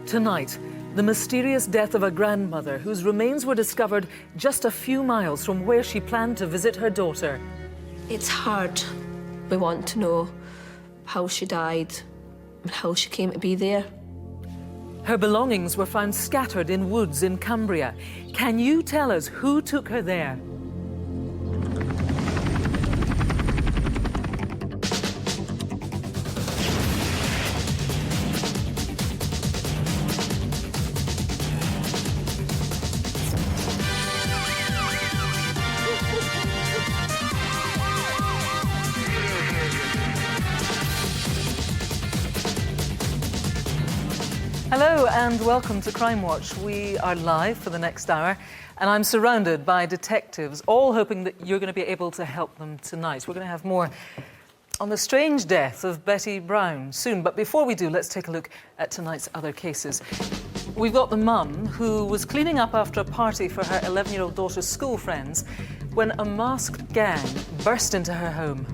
Tonight, the mysterious death of a grandmother whose remains were discovered just a few miles from where she planned to visit her daughter. It's hard. We want to know how she died and how she came to be there. Her belongings were found scattered in woods in Cumbria. Can you tell us who took her there? Hello and welcome to Crimewatch. We are live for the next hour and I'm surrounded by detectives, all hoping that you're going to be able to help them tonight. We're going to have more on the strange death of Betty Brown soon, but before we do, let's take a look at tonight's other cases. We've got the mum who was cleaning up after a party for her 11-year-old daughter's school friends when a masked gang burst into her home.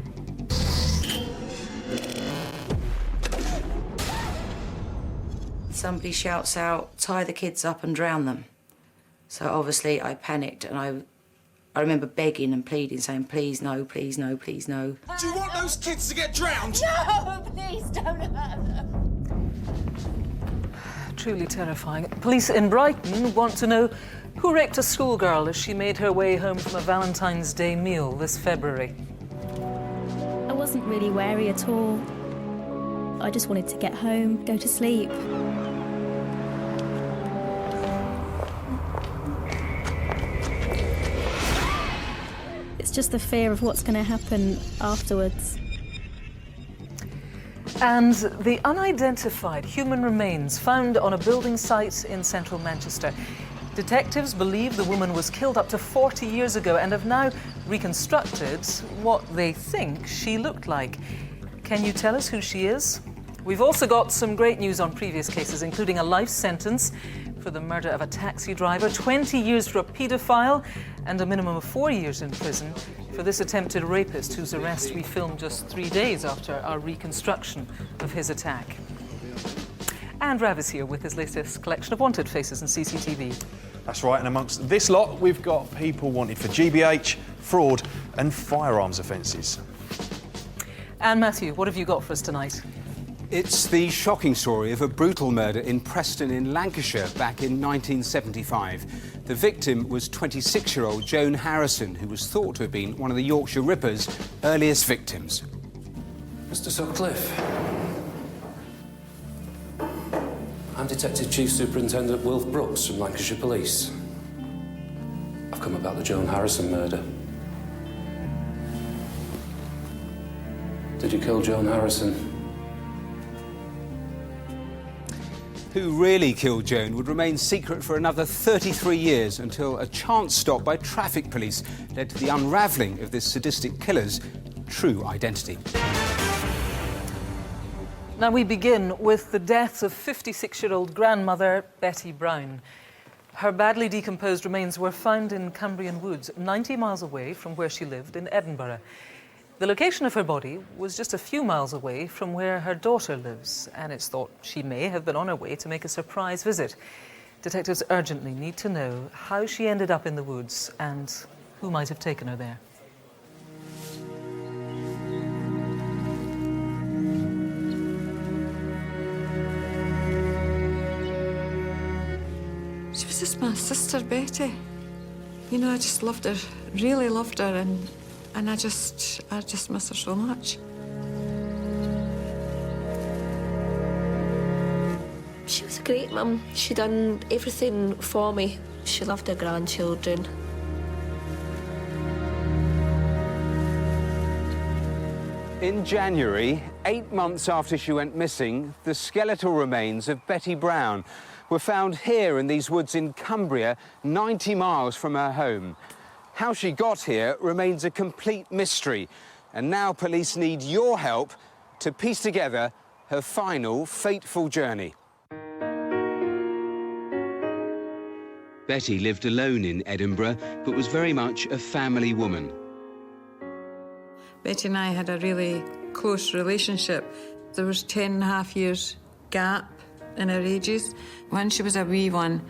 Somebody shouts out, tie the kids up and drown them. So obviously I panicked and I remember begging and pleading, saying, please no, please no, please no. Do you want those kids to get drowned? No, please don't hurt them. Truly terrifying. Police in Brighton want to know who raped a schoolgirl as she made her way home from a Valentine's Day meal this February. I wasn't really wary at all. I just wanted to get home, go to sleep. It's just the fear of what's going to happen afterwards. And the unidentified human remains found on a building site in central Manchester. Detectives believe the woman was killed up to 40 years ago and have now reconstructed what they think she looked like. Can you tell us who she is? We've also got some great news on previous cases, including a life sentence for the murder of a taxi driver, 20 years for a paedophile, and a minimum of 4 years in prison for this attempted rapist whose arrest we filmed just 3 days after our reconstruction of his attack. And Rav is here with his latest collection of wanted faces and CCTV. That's right, and amongst this lot, we've got people wanted for GBH, fraud and firearms offences. And Matthew, what have you got for us tonight? It's the shocking story of a brutal murder in Preston in Lancashire back in 1975. The victim was 26-year-old Joan Harrison, who was thought to have been one of the Yorkshire Ripper's earliest victims. Mr. Sutcliffe. I'm Detective Chief Superintendent Wilf Brooks from Lancashire Police. I've come about the Joan Harrison murder. Did you kill Joan Harrison? Who really killed Joan would remain secret for another 33 years until a chance stop by traffic police led to the unravelling of this sadistic killer's true identity. Now we begin with the death of 56-year-old grandmother Betty Brown. Her badly decomposed remains were found in Cumbrian woods, 90 miles away from where she lived in Edinburgh. The location of her body was just a few miles away from where her daughter lives, and it's thought she may have been on her way to make a surprise visit. Detectives urgently need to know how she ended up in the woods and who might have taken her there. She was just my sister, Betty. You know, I just loved her, really loved her, and I just miss her so much. She was a great mum. She done everything for me. She loved her grandchildren. In January, 8 months after she went missing, the skeletal remains of Betty Brown were found here in these woods in Cumbria, 90 miles from her home. How she got here remains a complete mystery, and now police need your help to piece together her final fateful journey. Betty lived alone in Edinburgh, but was very much a family woman. Betty and I had a really close relationship. There was 10.5 years gap in her ages. When she was a wee one,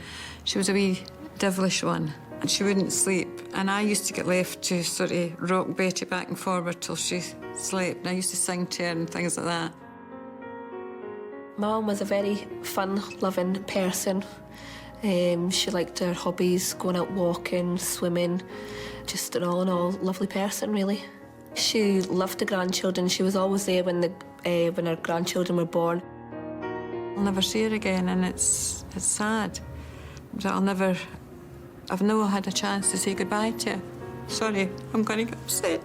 she was a wee devilish one, and she wouldn't sleep. And I used to get left to sort of rock Betty back and forward till she slept. And I used to sing to her and things like that. Mum was a very fun-loving person. She liked her hobbies, going out walking, swimming, just an all-in-all lovely person, really. She loved the grandchildren. She was always there when her grandchildren were born. I'll never see her again, and it's sad. But I've never had a chance to say goodbye to her. Sorry, I'm going to get upset.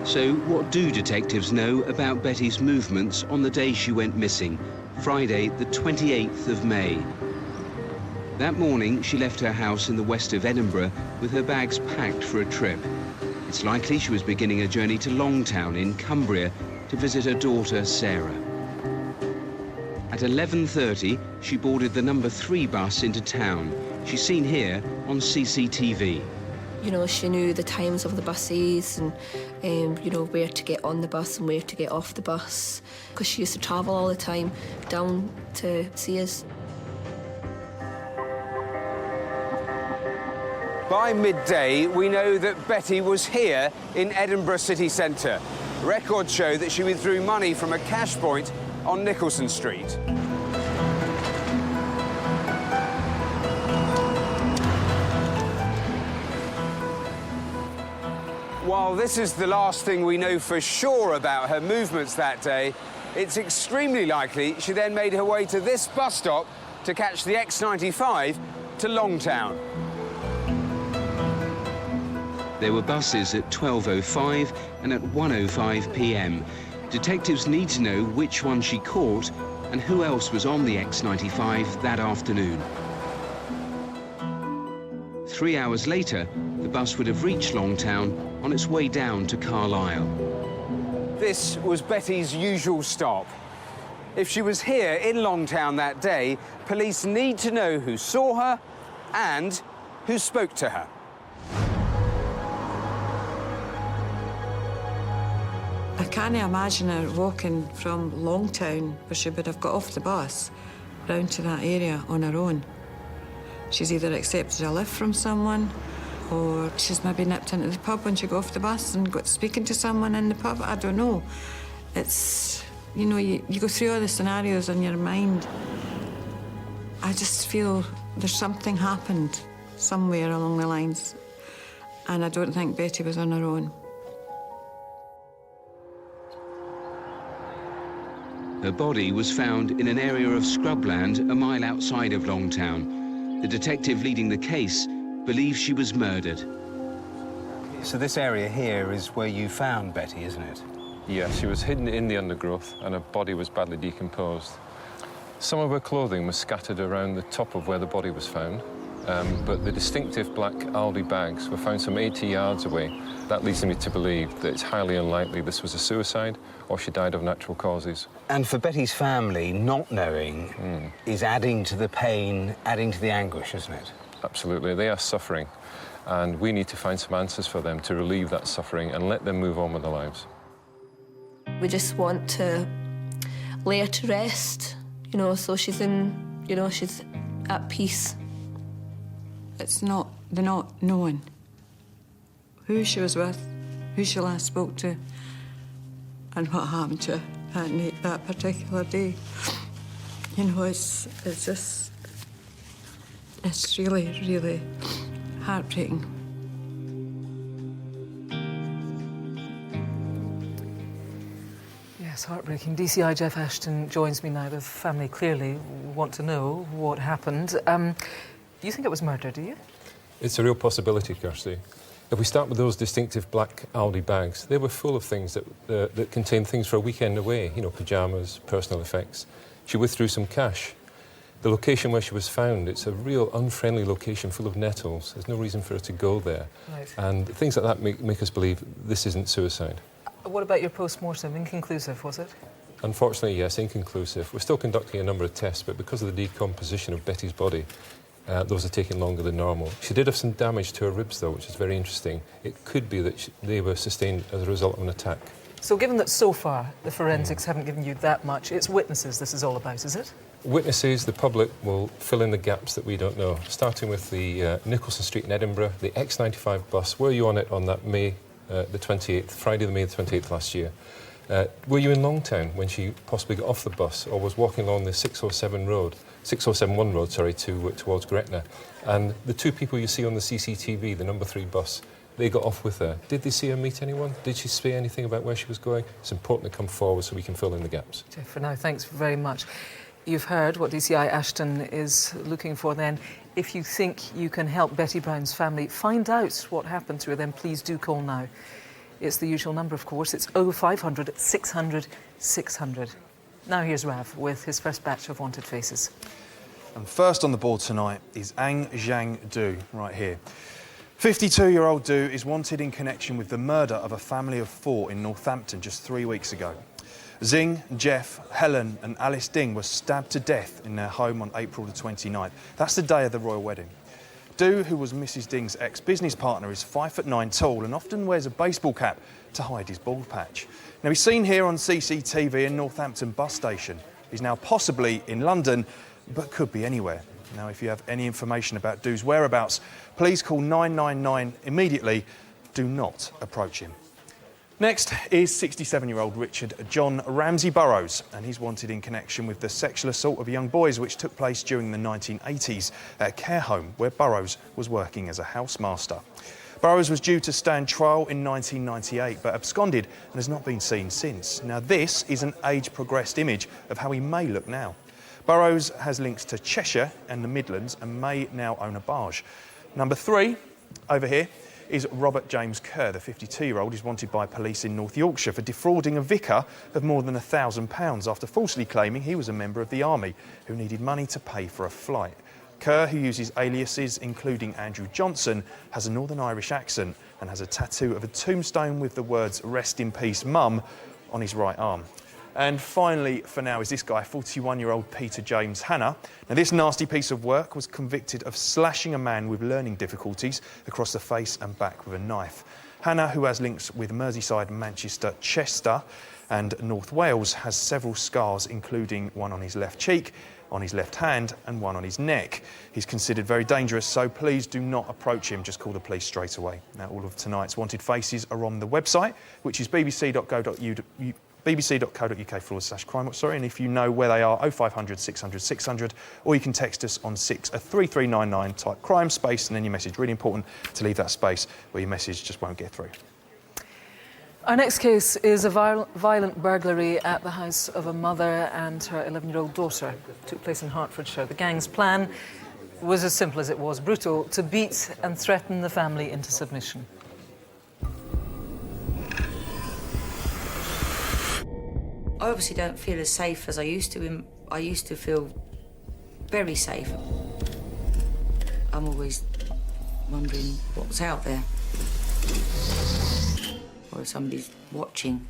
So what do detectives know about Betty's movements on the day she went missing, Friday the 28th of May? That morning, she left her house in the west of Edinburgh with her bags packed for a trip. It's likely she was beginning a journey to Longtown in Cumbria to visit her daughter, Sarah. At 11:30, she boarded the number 3 bus into town. She's seen here on CCTV. You know, she knew the times of the buses and, you know, where to get on the bus and where to get off the bus, because she used to travel all the time down to see us. By midday, we know that Betty was here in Edinburgh city centre. Records show that she withdrew money from a cash point on Nicholson Street. While this is the last thing we know for sure about her movements that day, it's extremely likely she then made her way to this bus stop to catch the X95 to Longtown. There were buses at 12:05 and at 1:05 p.m. Detectives need to know which one she caught and who else was on the X95 that afternoon. 3 hours later, the bus would have reached Longtown on its way down to Carlisle. This was Betty's usual stop. If she was here in Longtown that day, police need to know who saw her and who spoke to her. I can't imagine her walking from Longtown, where she would have got off the bus, round to that area on her own. She's either accepted a lift from someone, or she's maybe nipped into the pub when she got off the bus and got speaking to someone in the pub. I don't know. It's, you know, you go through all the scenarios in your mind. I just feel there's something happened somewhere along the lines, and I don't think Betty was on her own. Her body was found in an area of scrubland a mile outside of Longtown. The detective leading the case believes she was murdered. So this area here is where you found Betty, isn't it? Yes, she was hidden in the undergrowth and her body was badly decomposed. Some of her clothing was scattered around the top of where the body was found, but the distinctive black Aldi bags were found some 80 yards away. That leads me to believe that it's highly unlikely this was a suicide or she died of natural causes. And for Betty's family, not knowing is adding to the pain, adding to the anguish, isn't it? Absolutely. They are suffering, and we need to find some answers for them to relieve that suffering and let them move on with their lives. We just want to lay her to rest, you know, so she's in, you know, she's at peace. It's not the not knowing who she was with, who she last spoke to, and what happened to her that particular day. You know, it's just, it's really, really heartbreaking. Yes, heartbreaking. DCI Jeff Ashton joins me now. The family clearly want to know what happened. Do you think it was murder, do you? It's a real possibility, Kirsty. If we start with those distinctive black Aldi bags, they were full of things that contained things for a weekend away, you know, pyjamas, personal effects. She withdrew some cash. The location where she was found, it's a real unfriendly location full of nettles. There's no reason for her to go there. Right. And things like that make us believe this isn't suicide. What about your post-mortem? Inconclusive, was it? Unfortunately, yes, inconclusive. We're still conducting a number of tests, but because of the decomposition of Betty's body, those are taking longer than normal. She did have some damage to her ribs, though, which is very interesting. It could be that they were sustained as a result of an attack. So given that so far the forensics haven't given you that much, it's witnesses this is all about, is it? Witnesses, the public, will fill in the gaps that we don't know, starting with the Nicholson Street in Edinburgh, the X95 bus. Were you on it on that May the 28th, Friday the May the 28th last year? Were you in Longtown when she possibly got off the bus or was walking along the 607 road, 6071 road, sorry, towards Gretna? And the two people you see on the CCTV, the number 3 bus, they got off with her. Did they see her meet anyone? Did she say anything about where she was going? It's important to come forward so we can fill in the gaps. For now, thanks very much. You've heard what DCI Ashton is looking for then. If you think you can help Betty Brown's family find out what happened to her, then please do call now. It's the usual number, of course. It's 0500 600 600. Now here's Rav with his first batch of wanted faces. And first on the board tonight is Ang Zhang Du, right here. 52-year-old Du is wanted in connection with the murder of a family of 4 in Northampton just 3 weeks ago. Zing, Jeff, Helen and Alice Ding were stabbed to death in their home on April the 29th. That's the day of the royal wedding. Du, who was Mrs Ding's ex-business partner, is 5'9" tall and often wears a baseball cap to hide his bald patch. Now, he's seen here on CCTV in Northampton bus station. He's now possibly in London, but could be anywhere. Now, if you have any information about Du's whereabouts, please call 999 immediately. Do not approach him. Next is 67-year-old Richard John Ramsey Burrows, and he's wanted in connection with the sexual assault of young boys which took place during the 1980s at a care home where Burrows was working as a housemaster. Burrows was due to stand trial in 1998 but absconded and has not been seen since. Now, this is an age-progressed image of how he may look now. Burrows has links to Cheshire and the Midlands and may now own a barge. Number 3, over here, is Robert James Kerr. The 52-year-old is wanted by police in North Yorkshire for defrauding a vicar of more than £1,000 after falsely claiming he was a member of the army who needed money to pay for a flight. Kerr, who uses aliases including Andrew Johnson, has a Northern Irish accent and has a tattoo of a tombstone with the words "Rest in peace, Mum" on his right arm. And finally, for now, is this guy, 41-year-old Peter James Hanna. Now, this nasty piece of work was convicted of slashing a man with learning difficulties across the face and back with a knife. Hanna, who has links with Merseyside, Manchester, Chester and North Wales, has several scars, including one on his left cheek, on his left hand and one on his neck. He's considered very dangerous, so please do not approach him. Just call the police straight away. Now, all of tonight's wanted faces are on the website, which is bbc.co.uk/Crimewatch, and if you know where they are, 0500 600 600, or you can text us on 3399, type crime space and then your message. Really important to leave that space where your message just won't get through. Our next case is a violent burglary at the house of a mother and her 11-year-old daughter. It took place in Hertfordshire. The gang's plan was as simple as it was brutal: to beat and threaten the family into submission. I obviously don't feel as safe as I used to. I used to feel very safe. I'm always wondering what's out there, or if somebody's watching.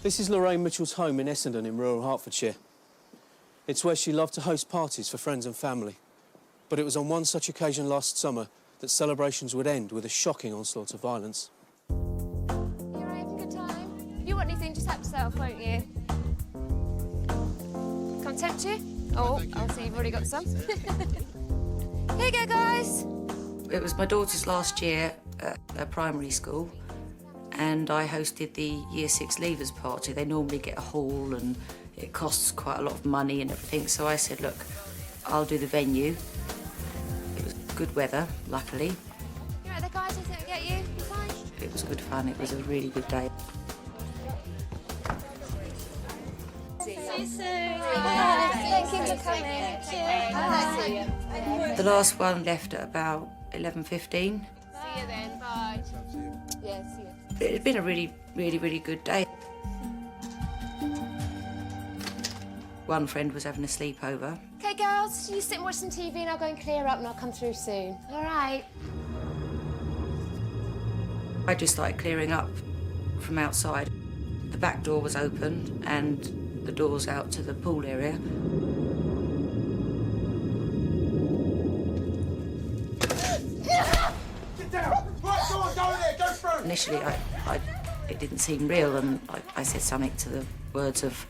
This is Lorraine Mitchell's home in Essendon in rural Hertfordshire. It's where she loved to host parties for friends and family. But it was on one such occasion last summer that celebrations would end with a shocking onslaught of violence. You're having a good time? If you want anything, just help yourself, won't you? Can I tempt you? Oh, I'll see you've already got some. Here you go, guys. It was my daughter's last year at a primary school, and I hosted the Year 6 leavers party. They normally get a hall and it costs quite a lot of money and everything, so I said, look, I'll do the venue. It was good weather, luckily. You're right, the guys didn't get you. You fine? It was good fun. It was a really good day. See you soon. Thank you for coming. The last one left at about 11:15. See you then. Bye. Yeah, see you. It had been a really good day. One friend was having a sleepover. Okay, girls, you sit and watch some TV and I'll go and clear up and I'll come through soon. All right. I just started clearing up from outside. The back door was open and the doors out to the pool area. Get down! initially it didn't seem real, and I said something to the words of,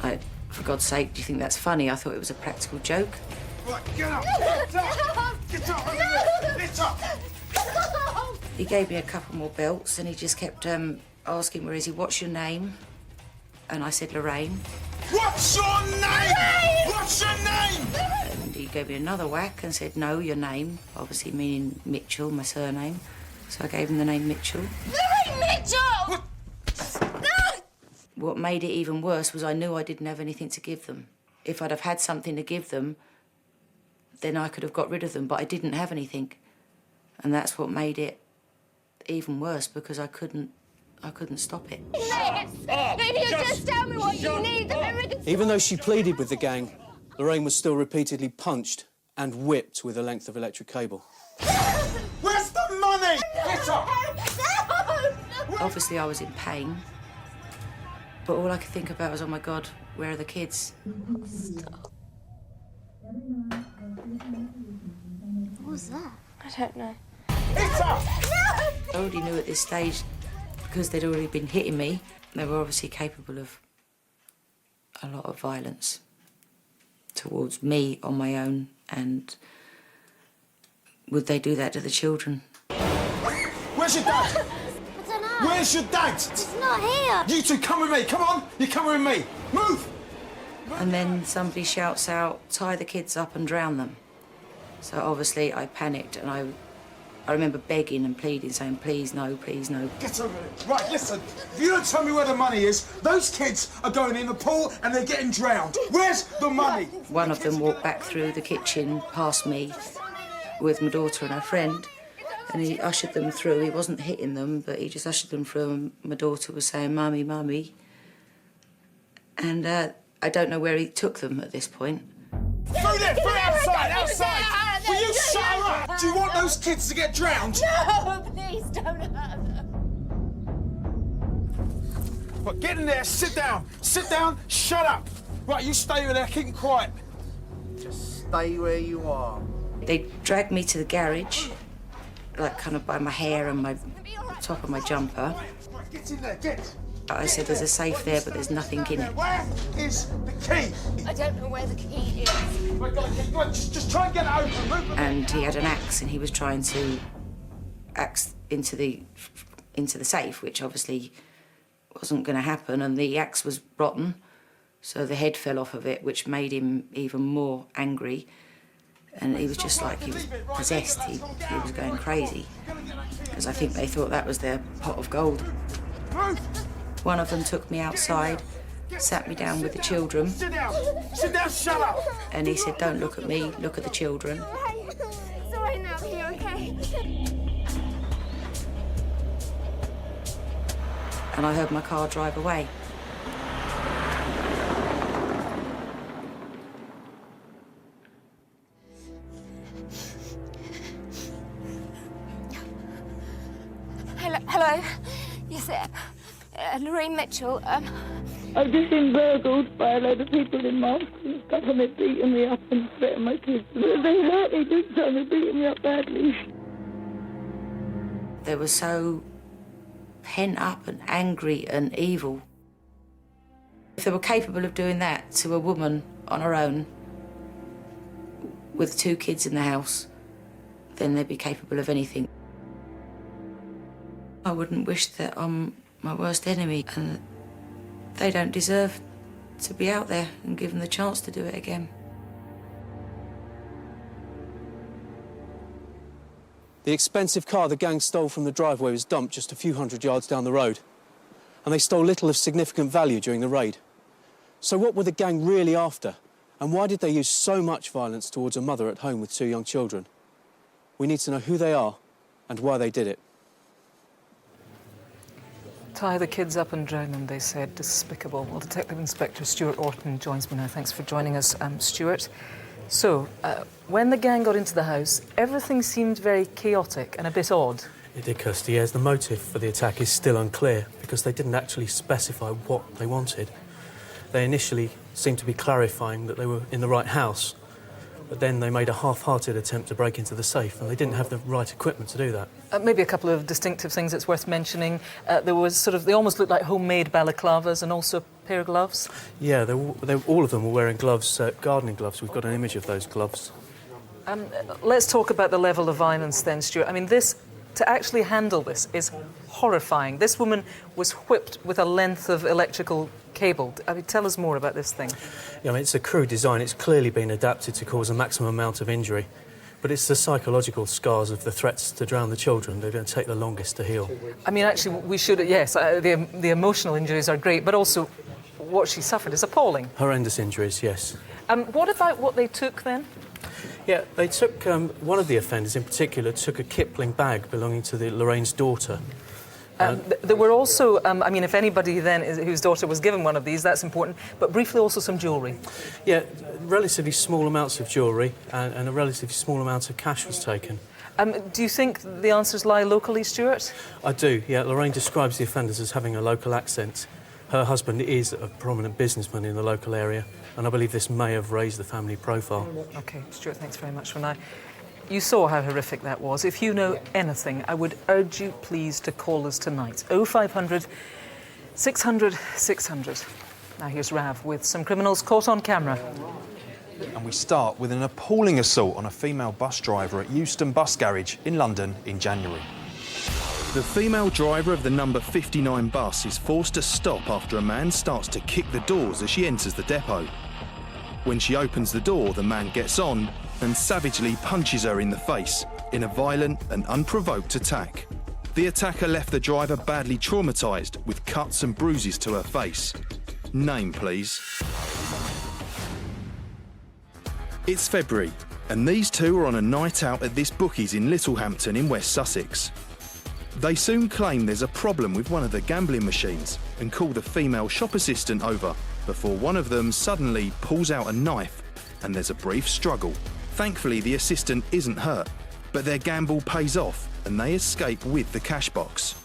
like, for God's sake, do you think that's funny? I thought it was a practical joke. Right, get up! Get up! Get up! Get up! He gave me a couple more belts, and he just kept asking, where is he? What's your name? And I said, Lorraine. What's your name? What's your name? And he gave me another whack and said, no, your name, obviously meaning Mitchell, my surname. So I gave him the name Mitchell. Lorraine Mitchell! What made it even worse was I knew I didn't have anything to give them. If I'd have had something to give them, then I could have got rid of them, but I didn't have anything. And that's what made it even worse, because I couldn't stop it. Maybe you just tell me what you need. Even though she pleaded with the gang, Lorraine was still repeatedly punched and whipped with a length of electric cable. Where's the money? Get up! Obviously, I was in pain, but all I could think about was, oh my God, where are the kids? Stop. What was that? I don't know. Get up! I already knew at this stage, because they'd already been hitting me, they were obviously capable of a lot of violence towards me on my own, and would they do that to the children? Where's your dad? I don't know. Where's your dad? He's not here. You two, come with me. Come on. You're coming with me. Move! And then somebody shouts out, tie the kids up and drown them. So obviously I panicked, and I remember begging and pleading, saying, please no, please no. Get over it. Right, listen. If you don't tell me where the money is, those kids are going in the pool and they're getting drowned. Where's the money? One of them walked back through the kitchen past me with my daughter and her friend, and he ushered them through. He wasn't hitting them, but he just ushered them through, and my daughter was saying, Mummy, Mummy. And I don't know where he took them at this point. Through there, through outside, outside! Will you shut her up? Do you want those kids to get drowned? No, please don't hurt them. But get in there, sit down, shut up. Right, you stay over there, keep them quiet. Just stay where you are. They dragged me to the garage, like kind of by my hair and my top of my jumper. Right, get in there, get. I said, there's a safe there, but there's nothing in it. Where is the key? I don't know where the key is. Right, go on, just try and get it open. Move. And he had an axe, and he was trying to axe into the safe, which obviously wasn't going to happen. And the axe was rotten, so the head fell off of it, which made him even more angry. And he was just like, he was possessed. He was going crazy, because I think they thought that was their pot of gold. Move. One of them took me outside, sat me down with the children. Sit down, shut up. And he said, don't look at me, look at the children. It's all right now, you're okay. And I heard my car drive away. Hello. Yes, Lorraine Mitchell. I've just been burgled by a load of people in masks and stuff, and they're beating me up and threatening my kids. They hurt me big time, they're beating me up badly. They were so pent up and angry and evil. If they were capable of doing that to a woman on her own with 2 kids in the house, then they'd be capable of anything. I wouldn't wish that on my worst enemy, and they don't deserve to be out there and given the chance to do it again. The expensive car the gang stole from the driveway was dumped just a few hundred yards down the road, and they stole little of significant value during the raid. So what were the gang really after, and why did they use so much violence towards a mother at home with 2 young children? We need to know who they are and why they did it. Tie the kids up and drown them, they said. Despicable. Well, Detective Inspector Stuart Orton joins me now. Thanks for joining us, Stuart. So, when the gang got into the house, everything seemed very chaotic and a bit odd. It did, Kirsty, yes. The motive for the attack is still unclear because they didn't actually specify what they wanted. They initially seemed to be clarifying that they were in the right house, But then they made a half-hearted attempt to break into the safe, and they didn't have the right equipment to do that. Maybe a couple of distinctive things it's worth mentioning. There was they almost looked like homemade balaclavas and also a pair of gloves. Yeah, all of them were wearing gloves, gardening gloves. We've got an image of those gloves. Let's talk about the level of violence then, Stuart. I mean, to actually handle this is horrifying. This woman was whipped with a length of electrical cable. I mean, tell us more about this thing. Yeah, I mean, it's a crude design. It's clearly been adapted to cause a maximum amount of injury. But it's the psychological scars of the threats to drown the children. They're going to take the longest to heal. I mean, actually, we should, yes, the emotional injuries are great, but also what she suffered is appalling. Horrendous injuries, yes. What about what they took then? Yeah, they took, one of the offenders in particular took a Kipling bag belonging to Lorraine's daughter. There were also, I mean, if anybody then whose daughter was given one of these, that's important, but briefly also some jewellery. Yeah, relatively small amounts of jewellery and a relatively small amount of cash was taken. Do you think the answers lie locally, Stuart? I do, yeah. Lorraine describes the offenders as having a local accent. Her husband is a prominent businessman in the local area, and I believe this may have raised the family profile. OK, Stuart, thanks very much for now. You saw how horrific that was. If you know anything, I would urge you, please, to call us tonight. 0500 600 600. Now here's Rav with some criminals caught on camera. And we start with an appalling assault on a female bus driver at Euston Bus Garage in London in January. The female driver of the number 59 bus is forced to stop after a man starts to kick the doors as she enters the depot. When she opens the door, the man gets on and savagely punches her in the face in a violent and unprovoked attack. The attacker left the driver badly traumatised with cuts and bruises to her face. Name, please. It's February, and these two are on a night out at this bookies in Littlehampton in West Sussex. They soon claim there's a problem with one of the gambling machines and call the female shop assistant over before one of them suddenly pulls out a knife and there's a brief struggle. Thankfully, the assistant isn't hurt, but their gamble pays off and they escape with the cash box.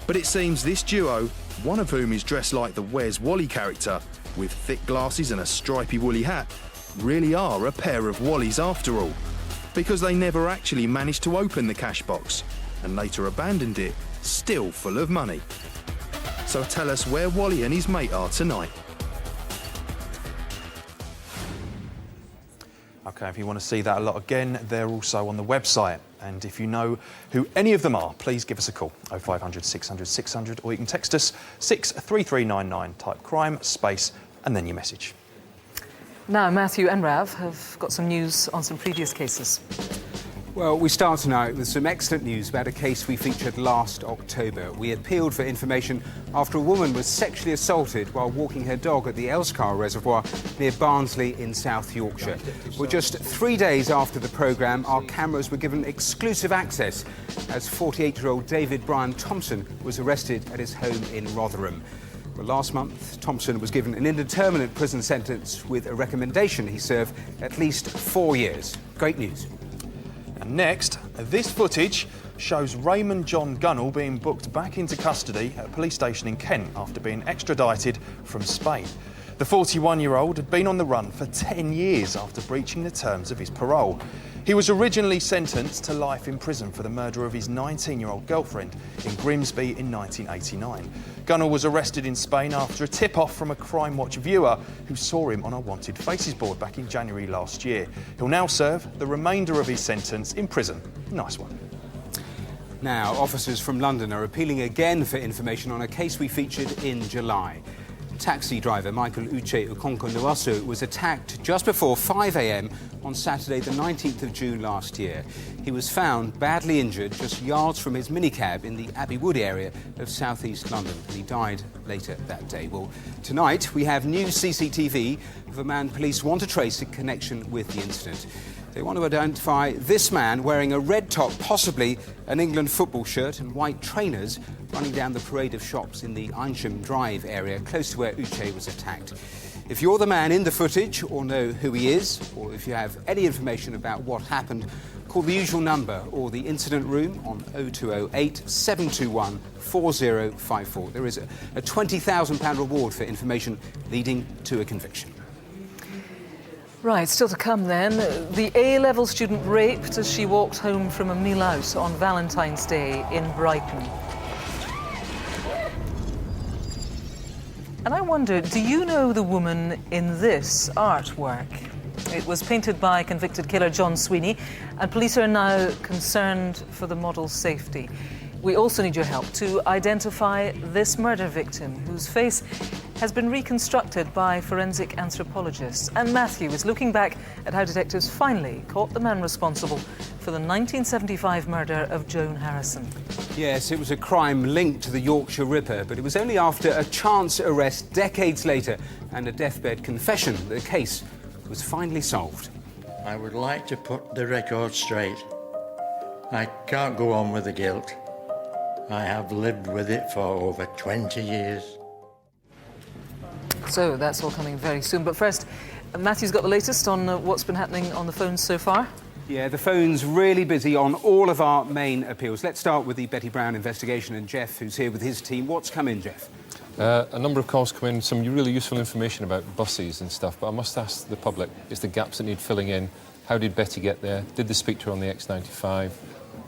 But it seems this duo, one of whom is dressed like the Where's Wally character with thick glasses and a stripy woolly hat, really are a pair of Wallies after all, because they never actually managed to open the cash box and later abandoned it, still full of money. So tell us where Wally and his mate are tonight. OK, if you want to see that a lot again, they're also on the website. And if you know who any of them are, please give us a call, 0500 600 600, or you can text us 63399, type crime, space, and then your message. Now, Matthew and Rav have got some news on some previous cases. Well, we start tonight with some excellent news about a case we featured last October. We appealed for information after a woman was sexually assaulted while walking her dog at the Elscar Reservoir near Barnsley in South Yorkshire. Well, just 3 days after the programme, our cameras were given exclusive access as 48-year-old David Brian Thompson was arrested at his home in Rotherham. Well, last month, Thompson was given an indeterminate prison sentence with a recommendation he serve at least 4 years. Great news. And next, this footage shows Raymond John Gunnell being booked back into custody at a police station in Kent after being extradited from Spain. The 41-year-old had been on the run for 10 years after breaching the terms of his parole. He was originally sentenced to life in prison for the murder of his 19-year-old girlfriend in Grimsby in 1989. Gunnell was arrested in Spain after a tip-off from a Crimewatch viewer who saw him on a Wanted Faces board back in January last year. He'll now serve the remainder of his sentence in prison. Nice one. Now, officers from London are appealing again for information on a case we featured in July. Taxi driver Michael Uche Okonkwo-Nuasu was attacked just before 5 a.m. on Saturday the 19th of June last year. He was found badly injured just yards from his minicab in the Abbey Wood area of southeast London, and he died later that day. Well, tonight we have new CCTV of a man police want to trace in connection with the incident. They want to identify this man wearing a red top, possibly an England football shirt, and white trainers running down the parade of shops in the Eynsham Drive area close to where Uche was attacked. If you're the man in the footage or know who he is, or if you have any information about what happened, call the usual number or the incident room on 0208 721 4054. There is a £20,000 reward for information leading to a conviction. Right, still to come then. The A-level student raped as she walked home from a meal out on Valentine's Day in Brighton. And I wonder, do you know the woman in this artwork? It was painted by convicted killer John Sweeney, and police are now concerned for the model's safety. We also need your help to identify this murder victim, whose face has been reconstructed by forensic anthropologists. And Matthew is looking back at how detectives finally caught the man responsible for the 1975 murder of Joan Harrison. Yes, it was a crime linked to the Yorkshire Ripper, but it was only after a chance arrest decades later and a deathbed confession that the case was finally solved. I would like to put the record straight. I can't go on with the guilt. I have lived with it for over 20 years. So that's all coming very soon. But first, Matthew's got the latest on what's been happening on the phones so far. Yeah, the phone's really busy on all of our main appeals. Let's start with the Betty Brown investigation, and Jeff, who's here with his team. What's come in, Jeff? A number of calls come in, some really useful information about buses and stuff, but I must ask the public, is the gaps that need filling in? How did Betty get there? Did they speak to her on the X95?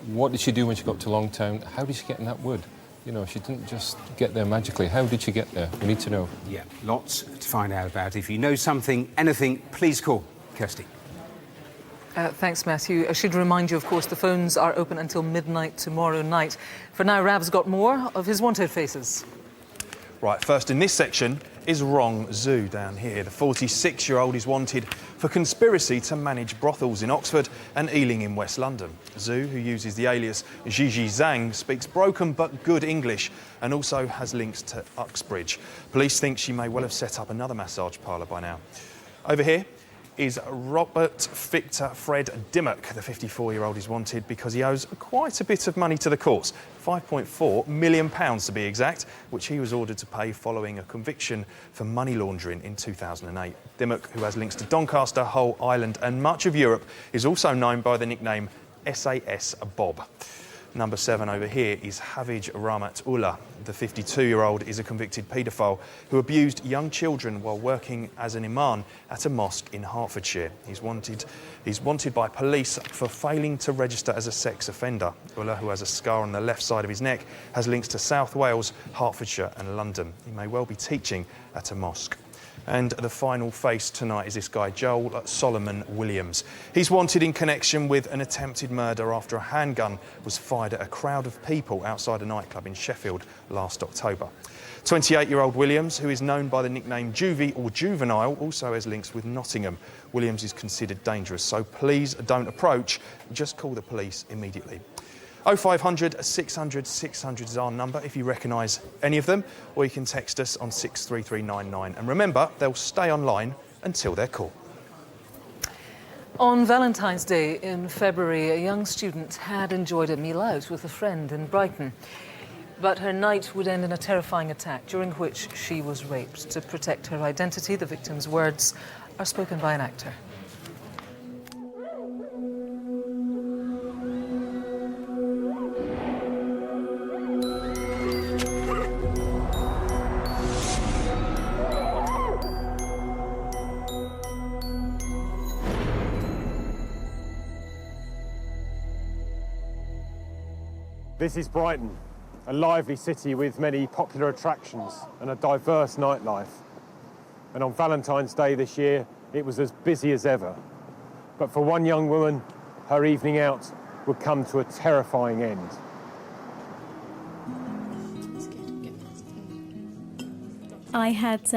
What did she do when she got to Longtown? How did she get in that wood? You know, she didn't just get there magically. How did she get there? We need to know. Yeah, lots to find out about. If you know something, anything, please call Kirsty. Thanks, Matthew. I should remind you, of course, the phones are open until midnight tomorrow night. For now, Rab's got more of his wanted faces. Right, first in this section is Rong Zhu down here. The 46-year-old is wanted for conspiracy to manage brothels in Oxford and Ealing in West London. Zhu, who uses the alias Gigi Zhang, speaks broken but good English and also has links to Uxbridge. Police think she may well have set up another massage parlour by now. Over here is Robert Victor Fred Dimmock. The 54-year-old is wanted because he owes quite a bit of money to the courts, £5.4 million to be exact, which he was ordered to pay following a conviction for money laundering in 2008. Dimmock, who has links to Doncaster, Hull, Ireland and much of Europe, is also known by the nickname SAS Bob. Number 7 over here is Havij Ramat Ullah. The 52-year-old is a convicted paedophile who abused young children while working as an imam at a mosque in Hertfordshire. He's wanted by police for failing to register as a sex offender. Ullah, who has a scar on the left side of his neck, has links to South Wales, Hertfordshire and London. He may well be teaching at a mosque. And the final face tonight is this guy, Joel Solomon Williams. He's wanted in connection with an attempted murder after a handgun was fired at a crowd of people outside a nightclub in Sheffield last October. 28-year-old Williams, who is known by the nickname Juvie or Juvenile, also has links with Nottingham. Williams is considered dangerous, so please don't approach, just call the police immediately. 0500 600 600 is our number if you recognise any of them, or you can text us on 63399. And remember, they'll stay online until they're called. On Valentine's Day in February, a young student had enjoyed a meal out with a friend in Brighton. But her night would end in a terrifying attack, during which she was raped. To protect her identity, the victim's words are spoken by an actor. This is Brighton, a lively city with many popular attractions and a diverse nightlife. And on Valentine's Day this year, it was as busy as ever. But for one young woman, her evening out would come to a terrifying end. I had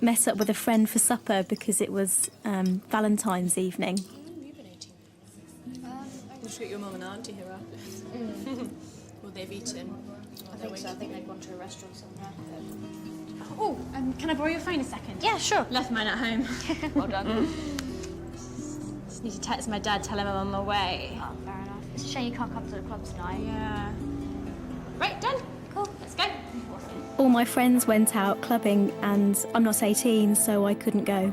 met up with a friend for supper because it was Valentine's evening. You should get your mum and auntie here after. Well, they've eaten. I think so. I think they've gone to a restaurant somewhere. Oh, can I borrow your phone a second? Yeah, sure. Left mine at home. Well done. Just need to text my dad, tell him I'm on my way. Oh, fair enough. It's a shame you can't come to the club tonight. Yeah. Right, done. Cool, let's go. All my friends went out clubbing and I'm not 18, so I couldn't go.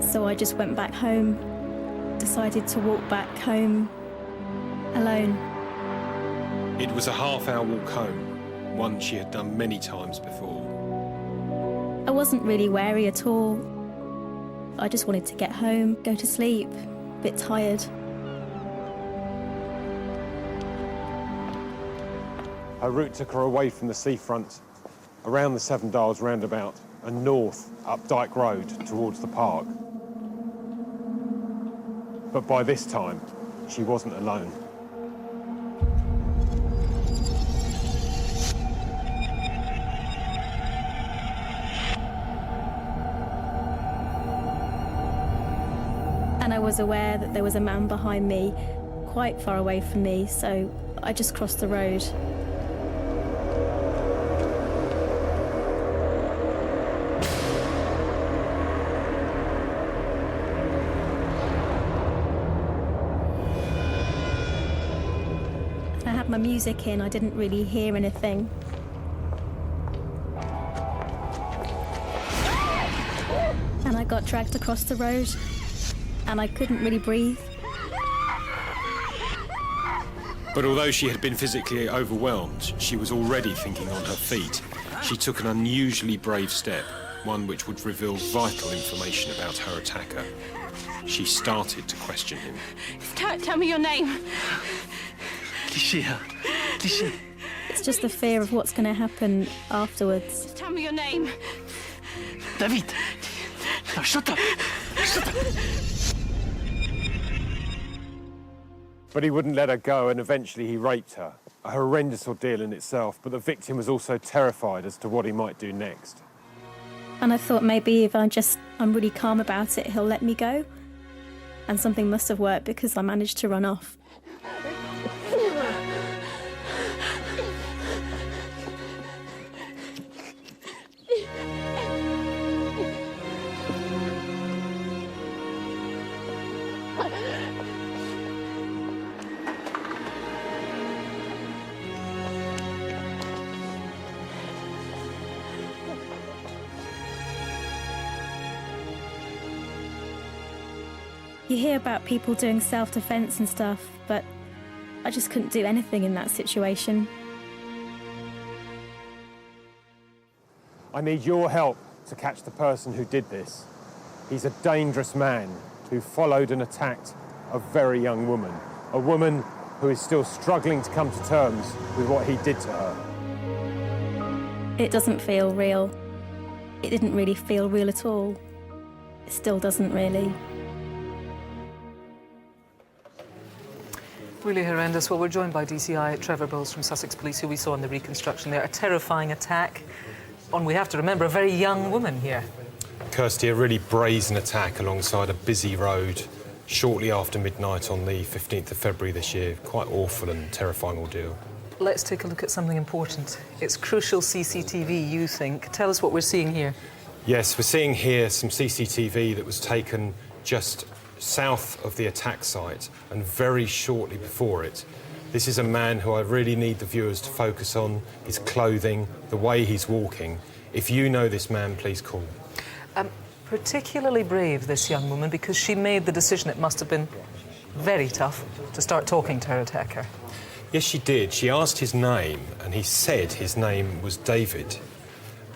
So I just went back home, decided to walk back home alone. It was a half-hour walk home, one she had done many times before. I wasn't really wary at all. I just wanted to get home, go to sleep, a bit tired. Her route took her away from the seafront, around the Seven Dials roundabout, and north up Dyke Road towards the park. But by this time, she wasn't alone. And I was aware that there was a man behind me, quite far away from me, so I just crossed the road. I had my music in, I didn't really hear anything. And I got dragged across the road, and I couldn't really breathe. But although she had been physically overwhelmed, she was already thinking on her feet. She took an unusually brave step, one which would reveal vital information about her attacker. She started to question him. Tell me your name. It's just the fear of what's going to happen afterwards. Tell me your name. David! Now shut up! Shut up! But he wouldn't let her go, and eventually he raped her. A horrendous ordeal in itself, but the victim was also terrified as to what he might do next. And I thought maybe if I'm really calm about it, he'll let me go. And something must have worked because I managed to run off. You hear about people doing self-defense and stuff, but I just couldn't do anything in that situation. I need your help to catch the person who did this. He's a dangerous man who followed and attacked a very young woman, a woman who is still struggling to come to terms with what he did to her. It doesn't feel real. It didn't really feel real at all. It still doesn't really. Really horrendous. Well, we're joined by DCI Trevor Bowles from Sussex Police, who we saw in the reconstruction there. A terrifying attack on, we have to remember, a very young woman here. Kirsty, a really brazen attack alongside a busy road shortly after midnight on the 15th of February this year. Quite awful and terrifying ordeal. Let's take a look at something important. It's crucial CCTV, you think. Tell us what we're seeing here. Yes, we're seeing here some CCTV that was taken just south of the attack site and very shortly before it. This is a man who I really need the viewers to focus on, his clothing, the way he's walking. If you know this man, please call. Particularly brave, this young woman, because she made the decision, it must have been very tough, to start talking to her attacker. Yes, she did. She asked his name, and he said his name was David.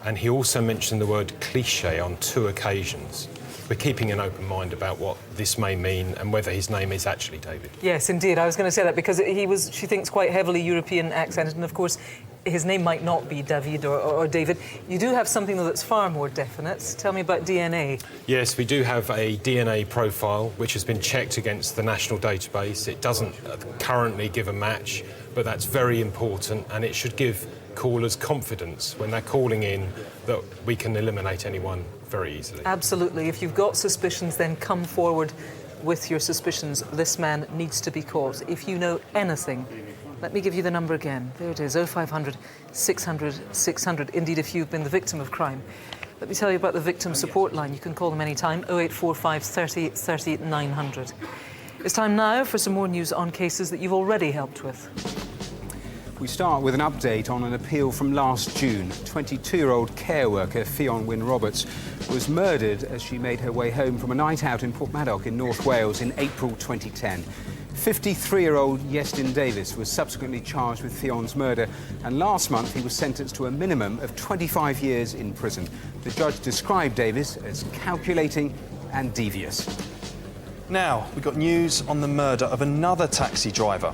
And he also mentioned the word cliché on 2 occasions. We're keeping an open mind about what this may mean and whether his name is actually David. Yes, indeed. I was going to say that because he was, she thinks, quite heavily European accented, and of course his name might not be David or David. You do have something, though, that's far more definite. Tell me about DNA. Yes, we do have a DNA profile which has been checked against the national database. It doesn't currently give a match, but that's very important, and it should give callers confidence when they're calling in that we can eliminate anyone very easily. Absolutely. If you've got suspicions, then come forward with your suspicions. This man needs to be caught. If you know anything, let me give you the number again. There it is, 0500 600 600. Indeed, if you've been the victim of crime. Let me tell you about the victim support line. You can call them anytime, 0845 30 30 900. It's time now for some more news on cases that you've already helped with. We start with an update on an appeal from last June. 22-year-old care worker Fionn Wyn Roberts was murdered as she made her way home from a night out in Porthmadog in North Wales in April 2010. 53-year-old Iestyn Davis was subsequently charged with Fionn's murder, and last month he was sentenced to a minimum of 25 years in prison. The judge described Davis as calculating and devious. Now, we've got news on the murder of another taxi driver.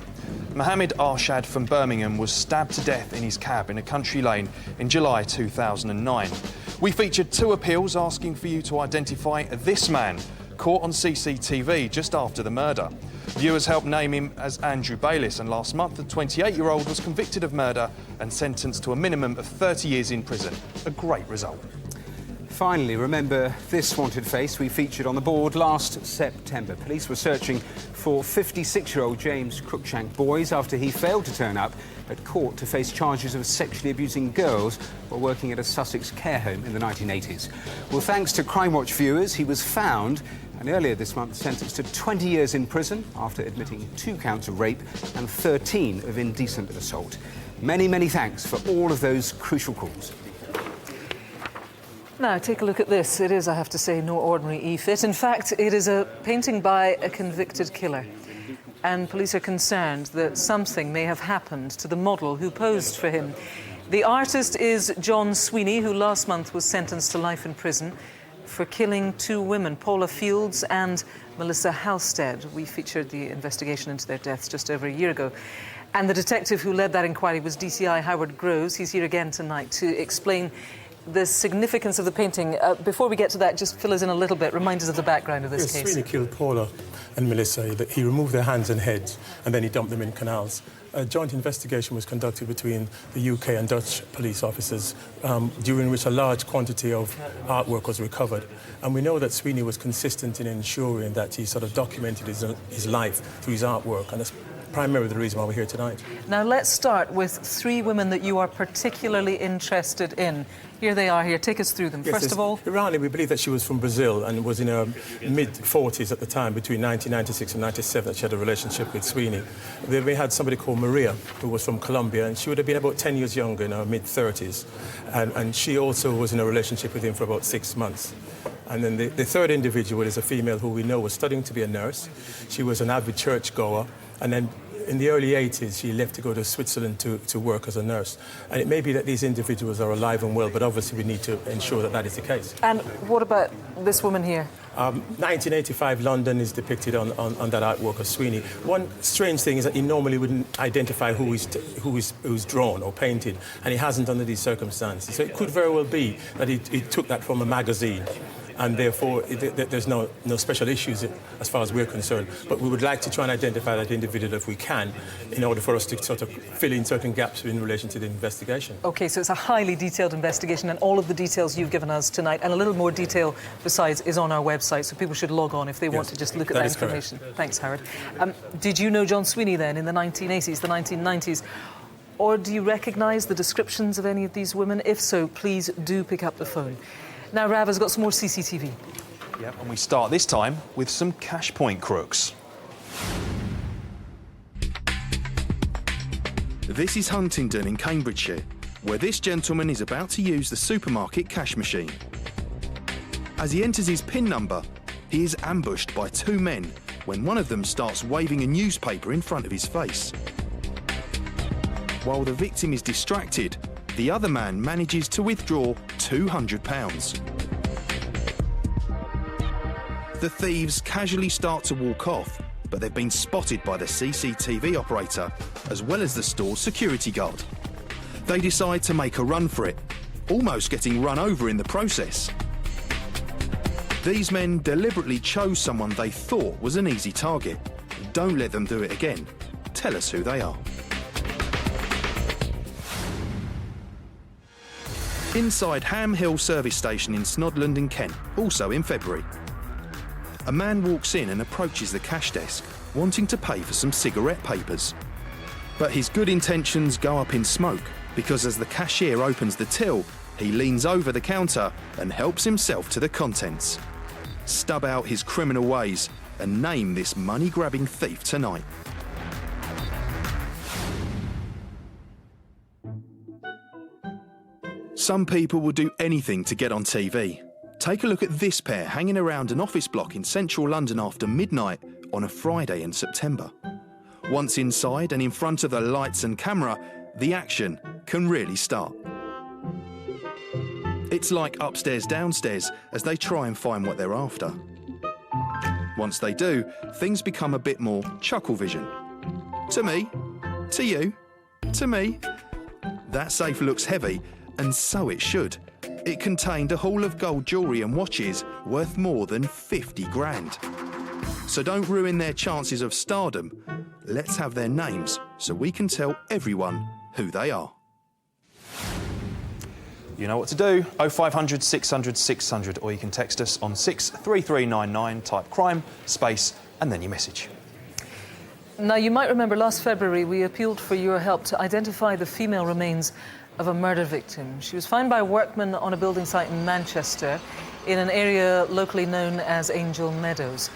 Mohammed Arshad from Birmingham was stabbed to death in his cab in a country lane in July 2009. We featured 2 appeals asking for you to identify this man, caught on CCTV just after the murder. Viewers helped name him as Andrew Bayliss, and last month the 28-year-old was convicted of murder and sentenced to a minimum of 30 years in prison. A great result. Finally, remember this wanted face we featured on the board last September. Police were searching for 56-year-old James Cruikshank Boys after he failed to turn up at court to face charges of sexually abusing girls while working at a Sussex care home in the 1980s. Well, thanks to Crimewatch viewers, he was found and earlier this month sentenced to 20 years in prison after admitting 2 counts of rape and 13 of indecent assault. Many, many thanks for all of those crucial calls. Now, take a look at this. It is, I have to say, no ordinary e-fit. In fact, it is a painting by a convicted killer. And police are concerned that something may have happened to the model who posed for him. The artist is John Sweeney, who last month was sentenced to life in prison for killing 2 women, Paula Fields and Melissa Halstead. We featured the investigation into their deaths just over a year ago. And the detective who led that inquiry was DCI Howard Groves. He's here again tonight to explain the significance of the painting. Before we get to that, just fill us in a little bit, remind us of the background of this case. Sweeney killed Paula and Melissa. He removed their hands and heads and then he dumped them in canals. A joint investigation was conducted between the UK and Dutch police officers, during which a large quantity of artwork was recovered. And we know that Sweeney was consistent in ensuring that he sort of documented his life through his artwork, and that's primarily the reason why we're here tonight. Now, let's start with 3 women that you are particularly interested in. Here they are here. Take us through them. Yes, First of all... Irani, we believe that she was from Brazil and was in her mid-40s at the time, between 1996 and 97, that she had a relationship with Sweeney. Then we had somebody called Maria, who was from Colombia, and she would have been about 10 years younger, in her mid-30s. And she also was in a relationship with him for about 6 months. And then the third individual is a female who we know was studying to be a nurse. She was an avid churchgoer, and then in the early 80s, she left to go to Switzerland to work as a nurse. And it may be that these individuals are alive and well, but obviously we need to ensure that that is the case. And what about this woman here? 1985 London is depicted on that artwork of Sweeney. One strange thing is that he normally wouldn't identify who's drawn or painted, and he hasn't under these circumstances. So it could very well be that he took that from a magazine, and therefore there's no special issues as far as we're concerned. But we would like to try and identify that individual if we can, in order for us to sort of fill in certain gaps in relation to the investigation. OK, so it's a highly detailed investigation, and all of the details you've given us tonight, and a little more detail besides, is on our website, so people should log on if they want to just look at that information. Correct. Thanks, Howard. Did you know John Sweeney then in the 1980s, the 1990s? Or do you recognise the descriptions of any of these women? If so, please do pick up the phone. Now, Rav has got some more CCTV. Yep, and we start this time with some cash point crooks. This is Huntingdon in Cambridgeshire, where this gentleman is about to use the supermarket cash machine. As he enters his PIN number, he is ambushed by 2 men when one of them starts waving a newspaper in front of his face. While the victim is distracted, the other man manages to withdraw £200. The thieves casually start to walk off, but they've been spotted by the CCTV operator, as well as the store's security guard. They decide to make a run for it, almost getting run over in the process. These men deliberately chose someone they thought was an easy target. Don't let them do it again. Tell us who they are. Inside Ham Hill service station in Snodland in Kent, also in February. A man walks in and approaches the cash desk, wanting to pay for some cigarette papers. But his good intentions go up in smoke, because as the cashier opens the till, he leans over the counter and helps himself to the contents. Stub out his criminal ways and name this money-grabbing thief tonight. Some people will do anything to get on TV. Take a look at this pair hanging around an office block in central London after midnight on a Friday in September. Once inside and in front of the lights and camera, the action can really start. It's like upstairs, downstairs as they try and find what they're after. Once they do, things become a bit more chuckle vision. To me, to you, to me. That safe looks heavy, and so it should. It contained a haul of gold jewellery and watches worth more than 50 grand. So don't ruin their chances of stardom. Let's have their names so we can tell everyone who they are. You know what to do. 0500 600 600, or you can text us on 63399, type crime, space, and then your message. Now, you might remember last February we appealed for your help to identify the female remains of a murder victim. She was found by workmen on a building site in Manchester in an area locally known as Angel Meadows.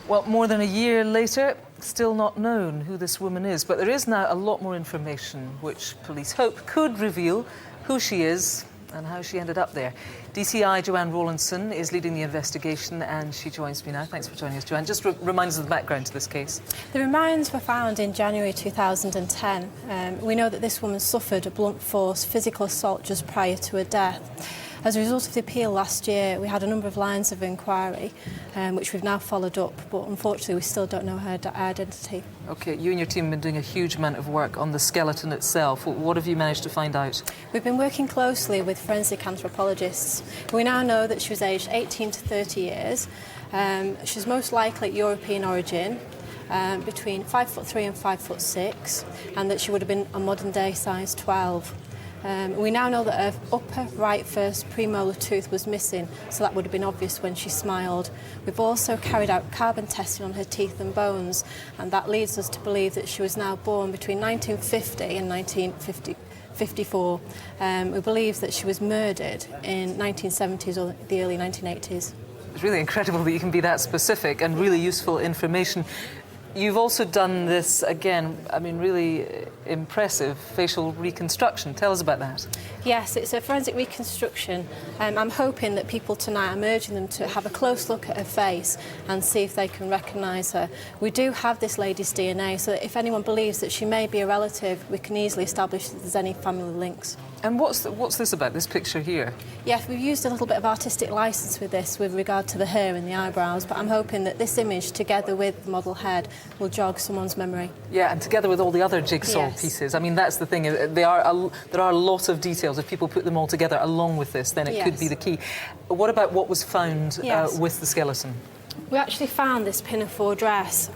Well, more than a year later, still not known who this woman is, but there is now a lot more information which police hope could reveal who she is and how she ended up there. DCI Joanne Rawlinson is leading the investigation, and she joins me now. Thanks for joining us, Joanne. Just remind us of the background to this case. The remains were found in January 2010. We know that this woman suffered a blunt force physical assault just prior to her death. As a result of the appeal last year, we had a number of lines of inquiry, which we've now followed up, but unfortunately we still don't know her identity. OK, you and your team have been doing a huge amount of work on the skeleton itself. What have you managed to find out? We've been working closely with forensic anthropologists. We now know that she was aged 18 to 30 years. She's most likely European origin, between 5'3" and 5'6", and that she would have been a modern-day size 12. We now know that her upper right first premolar tooth was missing, so that would have been obvious when she smiled. We've also carried out carbon testing on her teeth and bones, and that leads us to believe that she was now born between 1950 and 1954. We believe that she was murdered in 1970s or the early 1980s. It's really incredible that you can be that specific, and really useful information. You've also done this, again, I mean, really impressive facial reconstruction. Tell us about that. Yes, it's a forensic reconstruction. I'm hoping that people tonight, I'm urging them to have a close look at her face and see if they can recognise her. We do have this lady's DNA, so that if anyone believes that she may be a relative, we can easily establish if there's any family links. And what's this about, this picture here? Yes, we've used a little bit of artistic licence with this with regard to the hair and the eyebrows, but I'm hoping that this image, together with the model head, will jog someone's memory. Yeah, and together with all the other jigsaw pieces. I mean, that's the thing. There are a lot of details. If people put them all together along with this, then it could be the key. What about what was found with the skeleton? We actually found this pinafore dress.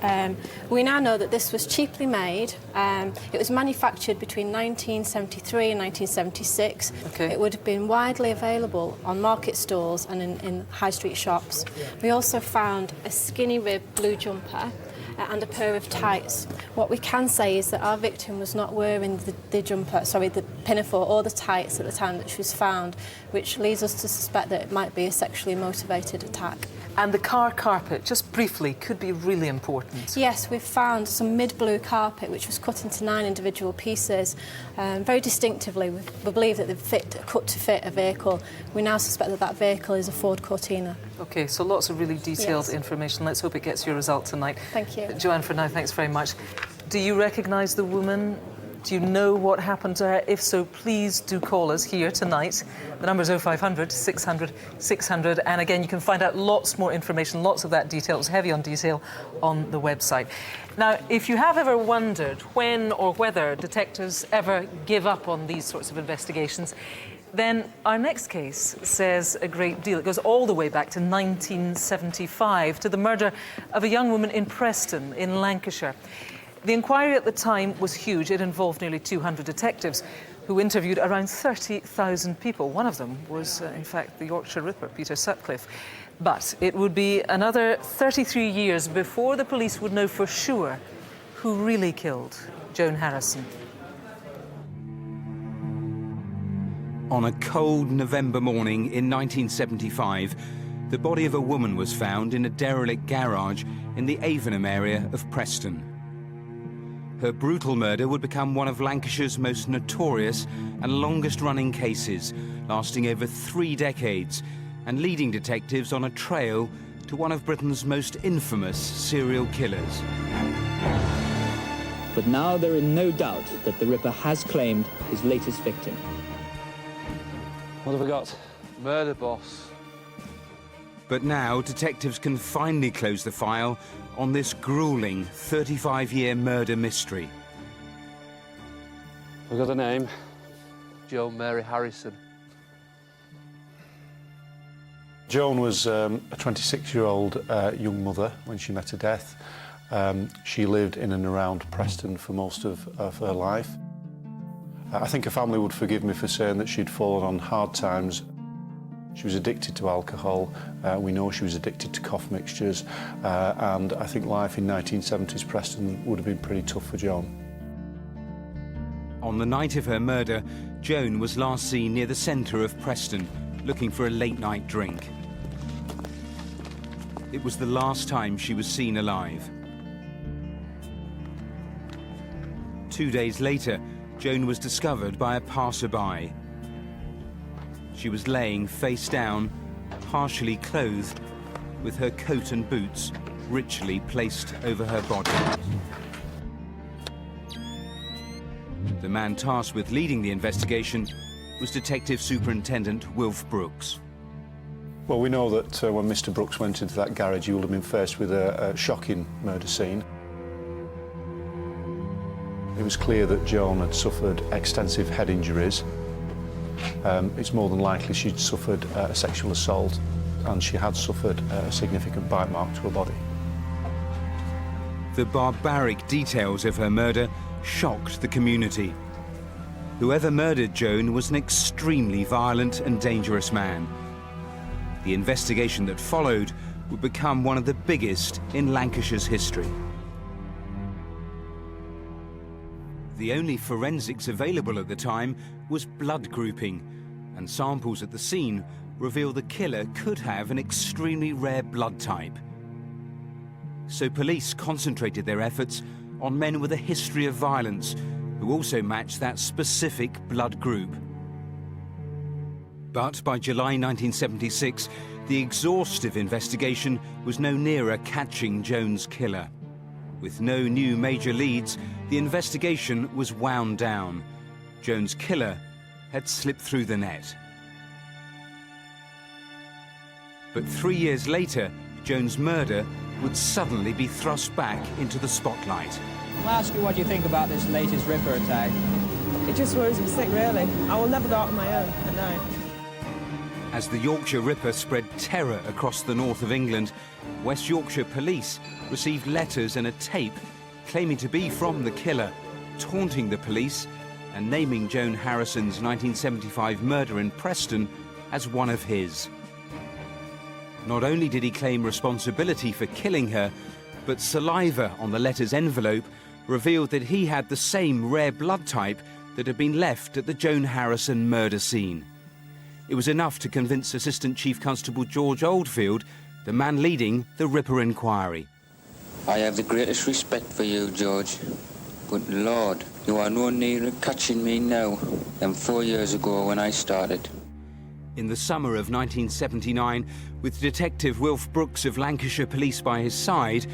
We now know that this was cheaply made. It was manufactured between 1973 and 1976. Okay. It would have been widely available on market stalls and in high street shops. We also found a skinny rib blue jumper and a pair of tights. What we can say is that our victim was not wearing the pinafore or the tights at the time that she was found, which leads us to suspect that it might be a sexually motivated attack. And the car carpet, just briefly, could be really important. Yes, we've found some mid-blue carpet which was cut into 9 individual pieces, very distinctively. We believe that they're cut to fit a vehicle. We now suspect that that vehicle is a Ford Cortina. OK, so lots of really detailed information. Let's hope it gets your result tonight. Thank you. Joanne, for now, thanks very much. Do you recognise the woman? Do you know what happened to her? If so, please do call us here tonight. The number's 0500 600 600. And again, you can find out lots more information, lots of that detail. It's heavy on detail on the website. Now, if you have ever wondered when or whether detectives ever give up on these sorts of investigations, then our next case says a great deal. It goes all the way back to 1975, to the murder of a young woman in Preston, in Lancashire. The inquiry at the time was huge. It involved nearly 200 detectives who interviewed around 30,000 people. One of them was, in fact, the Yorkshire Ripper, Peter Sutcliffe. But it would be another 33 years before the police would know for sure who really killed Joan Harrison. On a cold November morning in 1975, the body of a woman was found in a derelict garage in the Avenham area of Preston. Her brutal murder would become one of Lancashire's most notorious and longest-running cases, lasting over 3 decades and leading detectives on a trail to one of Britain's most infamous serial killers. But now there is no doubt that the Ripper has claimed his latest victim. What have we got? Murder boss. But now detectives can finally close the file on this gruelling 35-year murder mystery. We've got a name. Joan Mary Harrison. Joan was a 26-year-old young mother when she met her death. She lived in and around Preston for most of her life. I think her family would forgive me for saying that she'd fallen on hard times. She was addicted to alcohol. We know she was addicted to cough mixtures. And I think life in 1970s Preston would have been pretty tough for Joan. On the night of her murder, Joan was last seen near the centre of Preston, looking for a late-night drink. It was the last time she was seen alive. 2 days later, Joan was discovered by a passerby. She was laying face down, partially clothed, with her coat and boots richly placed over her body. The man tasked with leading the investigation was Detective Superintendent Wilf Brooks. Well, we know that when Mr. Brooks went into that garage, he would have been faced with a shocking murder scene. It was clear that Joan had suffered extensive head injuries. It's more than likely she'd suffered a sexual assault, and she had suffered a significant bite mark to her body. The barbaric details of her murder shocked the community. Whoever murdered Joan was an extremely violent and dangerous man. The investigation that followed would become one of the biggest in Lancashire's history. The only forensics available at the time was blood grouping, and samples at the scene reveal the killer could have an extremely rare blood type. So police concentrated their efforts on men with a history of violence who also matched that specific blood group. But by July 1976, the exhaustive investigation was no nearer catching Joan's killer. With no new major leads, the investigation was wound down. Joan's killer had slipped through the net. But 3 years later, Joan's murder would suddenly be thrust back into the spotlight. I'll ask you what you think about this latest Ripper attack. It just worries me sick, really. I will never go out on my own at night. As the Yorkshire Ripper spread terror across the north of England, West Yorkshire police received letters and a tape claiming to be from the killer, taunting the police and naming Joan Harrison's 1975 murder in Preston as one of his. Not only did he claim responsibility for killing her, but saliva on the letter's envelope revealed that he had the same rare blood type that had been left at the Joan Harrison murder scene. It was enough to convince Assistant Chief Constable George Oldfield, the man leading the Ripper inquiry. I have the greatest respect for you, George, but Lord, you are no nearer catching me now than 4 years ago when I started. In the summer of 1979, with Detective Wilf Brooks of Lancashire Police by his side,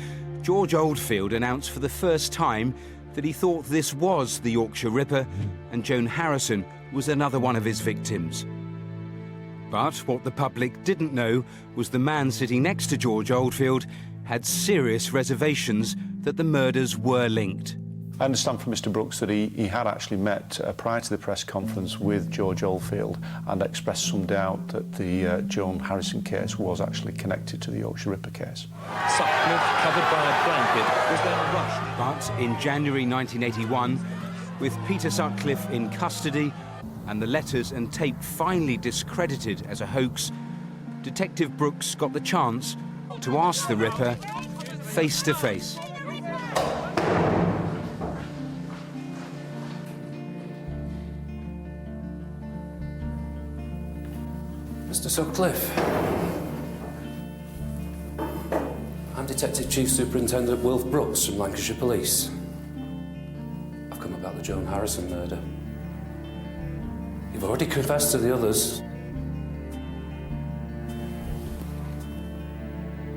George Oldfield announced for the first time that he thought this was the Yorkshire Ripper and Joan Harrison was another one of his victims. But what the public didn't know was the man sitting next to George Oldfield had serious reservations that the murders were linked. I understand from Mr. Brooks that he had actually met prior to the press conference with George Oldfield and expressed some doubt that the Joan Harrison case was actually connected to the Yorkshire Ripper case. Sutcliffe, covered by a blanket, was then rushed. But in January 1981, with Peter Sutcliffe in custody and the letters and tape finally discredited as a hoax, Detective Brooks got the chance to ask the Ripper face to face. Mr. Sutcliffe. I'm Detective Chief Superintendent Wilf Brooks from Lancashire Police. I've come about the Joan Harrison murder. You've already confessed to the others.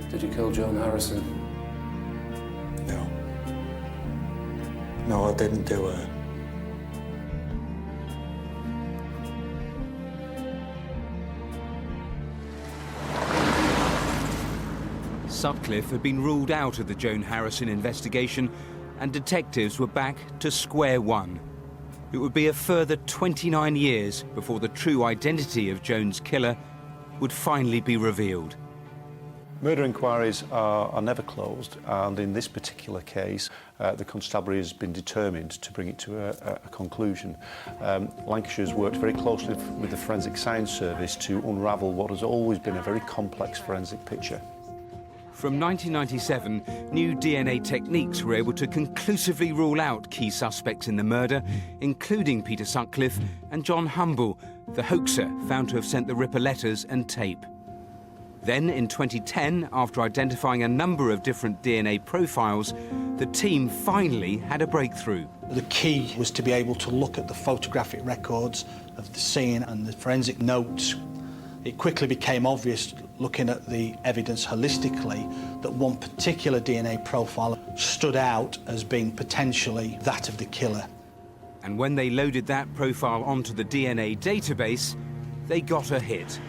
Did you kill Joan Harrison? No. No, I didn't do it. Sutcliffe had been ruled out of the Joan Harrison investigation, and detectives were back to square one. It would be a further 29 years before the true identity of Joan's killer would finally be revealed. Murder inquiries are never closed, and in this particular case, the constabulary has been determined to bring it to a conclusion. Lancashire's worked very closely with the Forensic Science Service to unravel what has always been a very complex forensic picture. From 1997, new DNA techniques were able to conclusively rule out key suspects in the murder, including Peter Sutcliffe and John Humble, the hoaxer found to have sent the Ripper letters and tape. Then, in 2010, after identifying a number of different DNA profiles, the team finally had a breakthrough. The key was to be able to look at the photographic records of the scene and the forensic notes. It quickly became obvious, looking at the evidence holistically, that one particular DNA profile stood out as being potentially that of the killer. And when they loaded that profile onto the DNA database, they got a hit.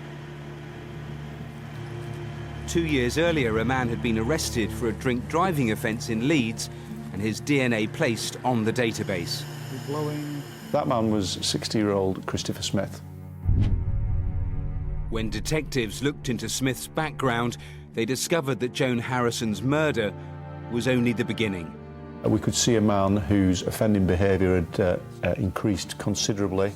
2 years earlier, a man had been arrested for a drink driving offence in Leeds and his DNA placed on the database. That man was 60-year-old Christopher Smith. When detectives looked into Smith's background, they discovered that Joan Harrison's murder was only the beginning. We could see a man whose offending behaviour had increased considerably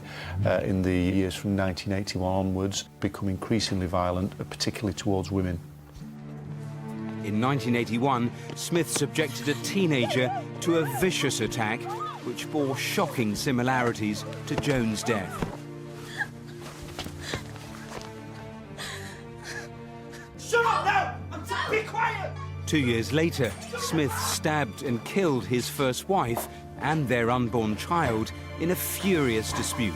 in the years from 1981 onwards, become increasingly violent, particularly towards women. In 1981, Smith subjected a teenager to a vicious attack which bore shocking similarities to Joan's death. Shut up now! Be quiet! 2 years later, Smith stabbed and killed his first wife and their unborn child in a furious dispute.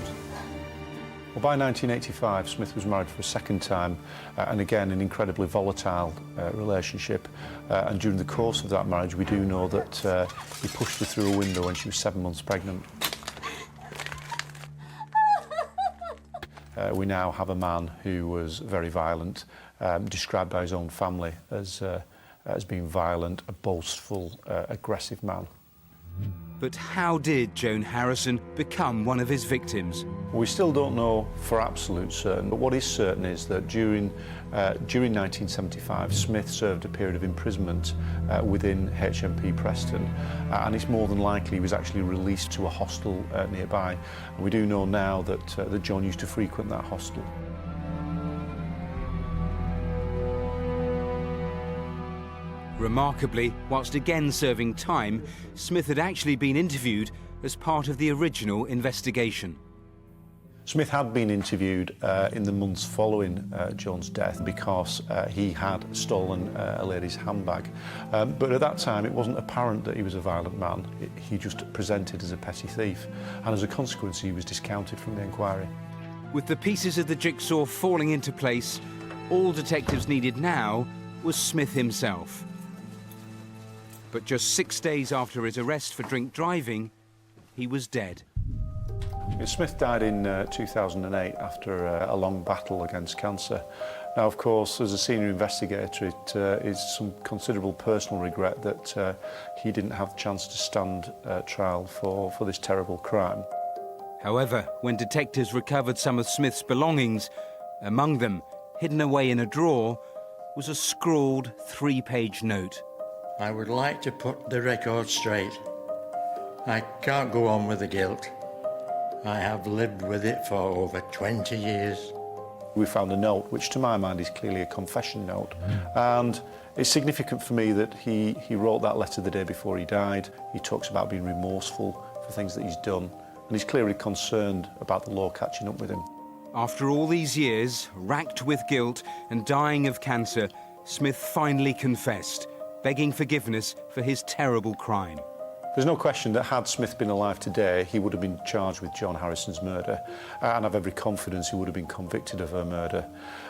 Well, by 1985, Smith was married for a second time, and again, an incredibly volatile relationship. And during the course of that marriage, we do know that he pushed her through a window when she was 7 months pregnant. We now have a man who was very violent, described by his own family as being violent, a boastful, aggressive man. But how did Joan Harrison become one of his victims? We still don't know for absolute certain, but what is certain is that during 1975, Smith served a period of imprisonment within HMP Preston, and it's more than likely he was actually released to a hostel nearby. And we do know now that John used to frequent that hostel. Remarkably, whilst again serving time, Smith had actually been interviewed as part of the original investigation. Smith had been interviewed in the months following Joan's death because he had stolen a lady's handbag. But at that time, it wasn't apparent that he was a violent man. He just presented as a petty thief, and as a consequence, he was discounted from the inquiry. With the pieces of the jigsaw falling into place, all detectives needed now was Smith himself. But just 6 days after his arrest for drink driving, he was dead. Smith died in 2008 after a long battle against cancer. Now, of course, as a senior investigator, it is some considerable personal regret that he didn't have the chance to stand trial for this terrible crime. However, when detectives recovered some of Smith's belongings, among them, hidden away in a drawer, was a scrawled 3-page note. I would like to put the record straight. I can't go on with the guilt. I have lived with it for over 20 years. We found a note, which to my mind is clearly a confession note. And it's significant for me that he wrote that letter the day before he died. He talks about being remorseful for things that he's done, and he's clearly concerned about the law catching up with him. After all these years, racked with guilt and dying of cancer, Smith finally confessed, begging forgiveness for his terrible crime. There's no question that had Smith been alive today, he would have been charged with Joan Harrison's murder, and I've every confidence he would have been convicted of her murder.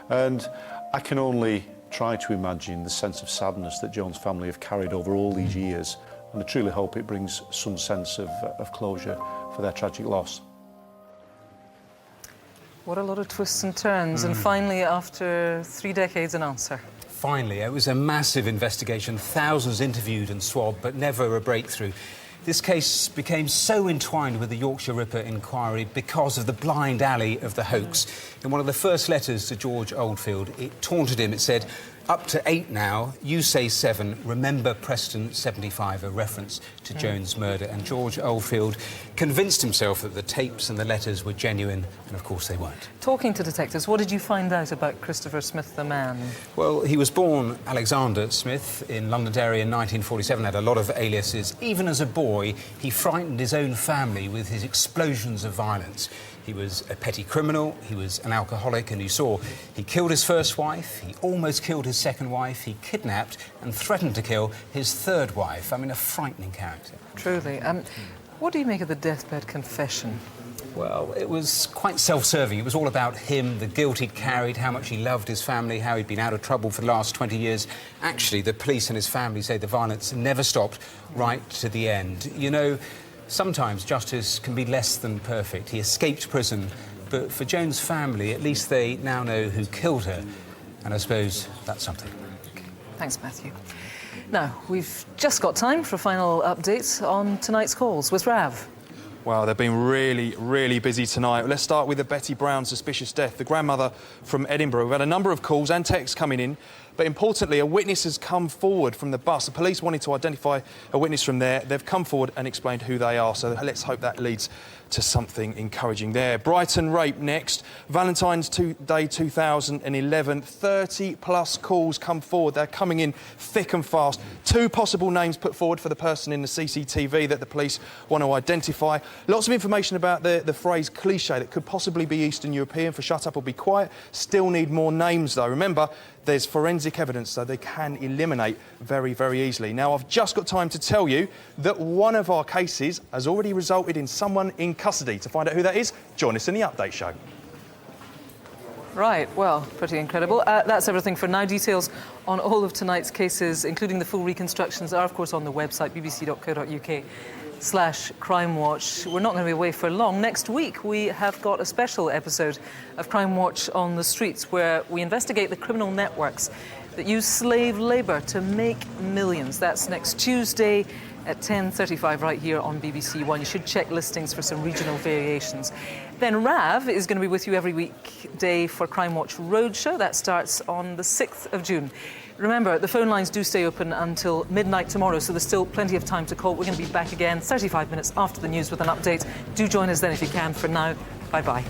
And I can only try to imagine the sense of sadness that Joan's family have carried over all these years, and I truly hope it brings some sense of closure for their tragic loss. What a lot of twists and turns, and finally, after 3 decades, an answer. finally. It was a massive investigation, thousands interviewed and swabbed, but never a breakthrough. This case became so entwined with the Yorkshire Ripper inquiry because of the blind alley of the hoax. In one of the first letters to George Oldfield, it taunted him. It said, "Up to 8 now, you say 7, remember Preston 75, a reference to Jones' murder." And George Oldfield convinced himself that the tapes and the letters were genuine, and of course they weren't. Talking to detectives, what did you find out about Christopher Smith, the man? Well, he was born Alexander Smith in Londonderry in 1947, had a lot of aliases. Even as a boy, he frightened his own family with his explosions of violence. He was a petty criminal, he was an alcoholic, and you saw he killed his first wife, he almost killed his second wife, he kidnapped and threatened to kill his third wife. I mean, a frightening character. Truly. What do you make of the deathbed confession? Well, it was quite self-serving. It was all about him, the guilt he'd carried, how much he loved his family, how he'd been out of trouble for the last 20 years. Actually, the police and his family say the violence never stopped right to the end. You know, sometimes justice can be less than perfect. He escaped prison, but for Jones' family, at least they now know who killed her. And I suppose that's something. Thanks, Matthew. Now, we've just got time for a final update on tonight's calls with Rav. Wow, they've been really, really busy tonight. Let's start with the Betty Brown suspicious death. The grandmother from Edinburgh. We've had a number of calls and texts coming in, but importantly, a witness has come forward from the bus. The police wanted to identify a witness from there. They've come forward and explained who they are, so let's hope that leads to something encouraging there. Brighton rape next. Valentine's Day 2011. 30-plus calls come forward. They're coming in thick and fast. 2 possible names put forward for the person in the CCTV that the police want to identify. Lots of information about the phrase cliché that could possibly be Eastern European for shut up or be quiet. Still need more names, though. Remember, there's forensic evidence, so they can eliminate very, very easily. Now, I've just got time to tell you that one of our cases has already resulted in someone in custody. To find out who that is, join us in the Update Show. Right, well, pretty incredible. That's everything for now. Details on all of tonight's cases, including the full reconstructions, are, of course, on the website, bbc.co.uk/Crimewatch. We're not going to be away for long. Next week, we have got a special episode of Crimewatch on the Streets, where we investigate the criminal networks that use slave labour to make millions. That's next Tuesday at 10:35 right here on BBC One. You should check listings for some regional variations. Then Rav is going to be with you every weekday for Crimewatch Roadshow. That starts on the 6th of June. Remember, the phone lines do stay open until midnight tomorrow, so there's still plenty of time to call. We're going to be back again 35 minutes after the news with an update. Do join us then if you can. For now, bye-bye.